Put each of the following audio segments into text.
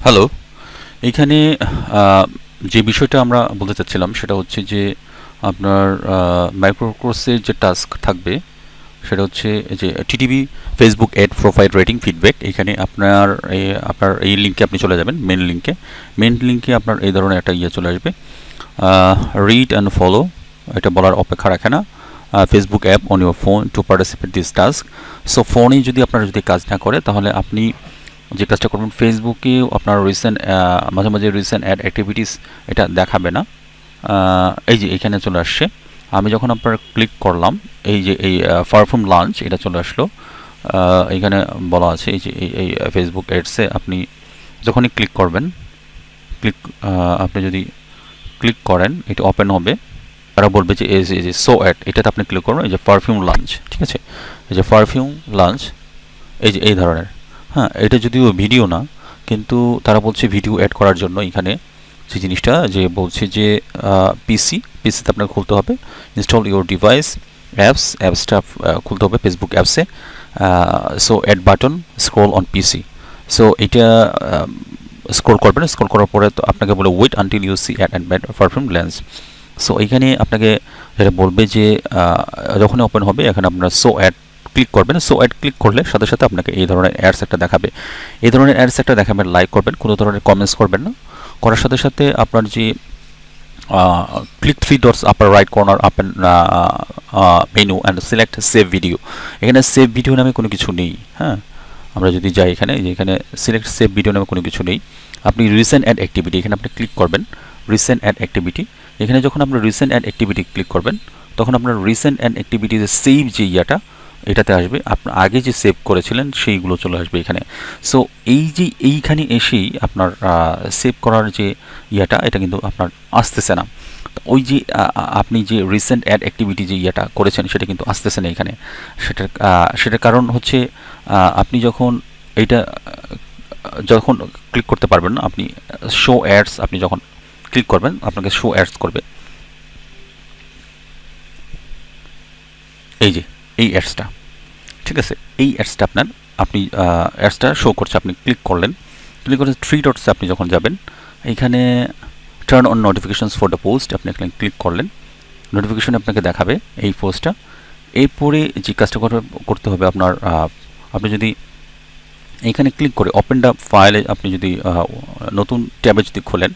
Hello, এইখানে যে বিষয়টা আমরা বলতে চাচ্ছিলাম সেটা হচ্ছে যে আপনার মাইক্রো কোর্সের যে টাস্ক থাকবে সেটা হচ্ছে যে TTV Facebook ad profile rating feedback. এখানে আপনার এই লিঙ্কে আপনি চলে যাবেন, মেন লিঙ্কে আপনার এই ধরনের একটা চলে আসবে, রিড অ্যান্ড ফলো। এটা বলার অপেক্ষা রাখে না। Facebook app on your phone to participate this task. So ফোনে যদি আপনার কাজ না করে তাহলে আপনি যে কাজটা করবেন, ফেসবুকেও আপনার মাঝে মাঝে রিসেন্ট অ্যাড অ্যাক্টিভিটিস এটা দেখাবে না। এই যে এখানে চলে আসছে। আমি যখন আপনার ক্লিক করলাম, এই যে এই পারফর্ম লাঞ্চ এটা চলে আসলো। এখানে বলা আছে এই যে এই ফেসবুক অ্যাডসে আপনি যখনই ক্লিক করবেন, আপনি যদি ক্লিক করেন এটা ওপেন হবে। তারা বলবে যে এই যে শো অ্যাড, এটাতে আপনি ক্লিক করবেন। এই যে পারফিউম লাঞ্চ, ঠিক আছে, এই যে পারফিউম লাঞ্চ, এই যে এই ধরনের। হ্যাঁ, এটা যদিও ভিডিও না, কিন্তু তারা বলছে ভিডিও অ্যাড করার জন্য এখানে যে জিনিসটা যে বলছে যে পিসিতে আপনাকে খুলতে হবে, ইনস্টল ইউর ডিভাইস অ্যাপসটা খুলতে হবে ফেসবুক অ্যাপসে। So add button scroll on PC. So এটা স্ক্রল করবেন, স্ক্রল করার পরে তো আপনাকে বলে wait until you see add and perfume lens. So এইখানে আপনাকে যেটা বলবে যে যখনই ওপেন হবে এখানে আপনার সো অ্যাড ক্লিক করবেন। সো অ্যাড ক্লিক করলে সাথে সাথে আপনাকে এই ধরনের অ্যাডস একটা দেখাবে। এই ধরনের অ্যাডস একটা দেখাবেন, লাইক করবেন, কোনো ধরনের কমেন্টস করবেন না। করার সাথে সাথে আপনার যে click three dots upper right corner open menu and select save video. এখানে সেভ ভিডিও নামে কোনো কিছু নেই। হ্যাঁ, আমরা যদি যাই এখানে, যে এখানে সিলেক্ট সেভ ভিডিও নামে কোনো কিছু নেই। আপনি রিসেন্ট অ্যাড অ্যাক্টিভিটি এখানে আপনি ক্লিক করবেন। রিসেন্ট অ্যাড অ্যাক্টিভিটি, এখানে যখন আপনার রিসেন্ট অ্যাড অ্যাক্টিভিটি ক্লিক করবেন তখন আপনার রিসেন্ট অ্যাড অ্যাক্টিভিটি যে সেভ যে এটাতে আসবে, আপনার আগে যে সেভ করেছিলেন সেইগুলো চলে আসবে এখানে। সো এই যে এইখানে এসেই আপনার সেভ করার যে এটা কিন্তু আপনার আসতেছে না। ওই যে আপনি যে রিসেন্ট অ্যাড অ্যাক্টিভিটি যে করেছেন সেটা কিন্তু আসতেছে না এখানে। সেটার কারণ হচ্ছে আপনি যখন ক্লিক করতে পারবেন না, আপনি শো অ্যাডস আপনি যখন ক্লিক করবেন আপনাকে শো অ্যাডস করবে। এই যে এই অ্যাডসটা, ঠিক আছে, এই অ্যাডসটা আপনি অ্যাডসটা শো করছে। আপনি ক্লিক করলেন, ক্লিক করে থ্রি ডটসে আপনি যখন যাবেন এইখানে turn on notifications for the post আপনি এখানে ক্লিক করলেন। নোটিফিকেশন আপনাকে দেখাবে এই পোস্টটা। এরপরে যে কাজটা করতে হবে আপনার, আপনি যদি এইখানে ক্লিক করে ওপেন দ্য ফাইলে আপনি যদি নতুন ট্যাবে যদি খোলেন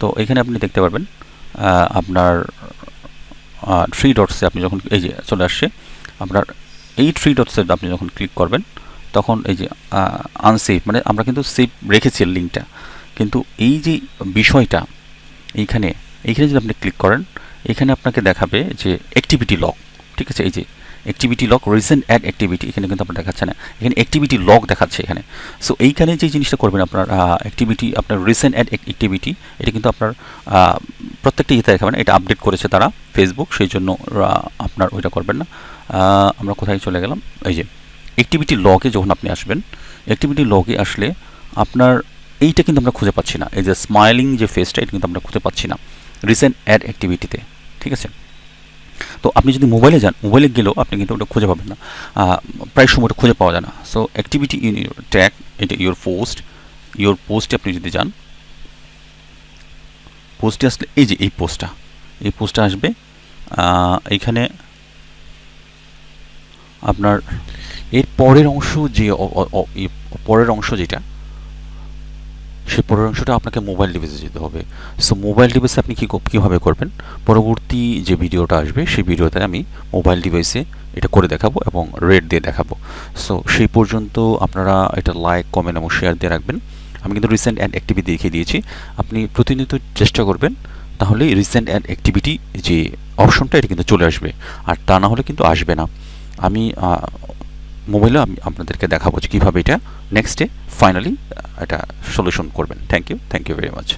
তো এখানে আপনি দেখতে পারবেন আপনার থ্রি ডটসে আপনি যখন এই যে চলে আসছে আপনার এই থ্রি ডটসে আপনি যখন ক্লিক করবেন তখন এই যে আনসেভ, মানে আমরা কিন্তু সেভ রেখেছি লিঙ্কটা, কিন্তু এই যে বিষয়টা এইখানে যদি আপনি ক্লিক করেন এখানে আপনাকে দেখাবে যে অ্যাক্টিভিটি লগ, ঠিক আছে, এই যে activity log recent add activity এখানে কিন্তু আপনার দেখাচ্ছে না, এখানে অ্যাক্টিভিটি লগ দেখাচ্ছে এখানে। সো এইখানে যে জিনিসটা করবেন আপনার অ্যাক্টিভিটি, আপনার রিসেন্ট অ্যাড অ্যাক্টিভিটি এটা কিন্তু আপনার প্রত্যেকটা দেখাবে না, এটা আপডেট করেছে তারা ফেসবুক, সেই জন্য আপনার ওইটা করবেন না। আমরা কোথায় চলে গেলাম, এই যে অ্যাক্টিভিটি লগে যখন আপনি আসবেন, অ্যাক্টিভিটি লগে আসলে আপনার এইটা কিন্তু আমরা খুঁজে পাচ্ছি না, এই যে স্মাইলিং যে ফেসটা এটা কিন্তু আমরা খুঁজে পাচ্ছি না রিসেন্ট অ্যাড অ্যাক্টিভিটিতে, ঠিক আছে। তো আপনি যদি মোবাইলে যান, মোবাইলে গেলেও আপনি কিন্তু ওটা খুঁজে পাবেন না, প্রায় সময় ওটা খুঁজে পাওয়া যায় না। So activity in your tag, এটা ইউর পোস্টে আপনি যদি যান, পোস্টে আসলে এই যে এই পোস্টটা আসবে। এইখানে আপনার এর পরের অংশ যে পরের অংশ যেটা, সেই পরের অংশটা আপনাকে মোবাইল ডিভাইসে যেতে হবে। সো মোবাইল ডিভাইসে আপনি কীভাবে করবেন, পরবর্তী যে ভিডিওটা আসবে সেই ভিডিওতে আমি মোবাইল ডিভাইসে এটা করে দেখাবো এবং রেট দিয়ে দেখাবো। সো সেই পর্যন্ত আপনারা এটা লাইক, কমেন্ট এবং শেয়ার দিয়ে রাখবেন। আমি কিন্তু রিসেন্ট অ্যাড অ্যাক্টিভিটি দেখিয়ে দিয়েছি, আপনি প্রতিনিয়ত চেষ্টা করবেন, তাহলে রিসেন্ট অ্যাড অ্যাক্টিভিটি যে অপশনটা এটা কিন্তু চলে আসবে, আর তা না হলে কিন্তু আসবে না। আমি মোবাইলে আমি আপনাদেরকে দেখাবো যে কীভাবে এটা নেক্সট ডে ফাইনালি এটা সলিউশন করবেন। Thank you very much.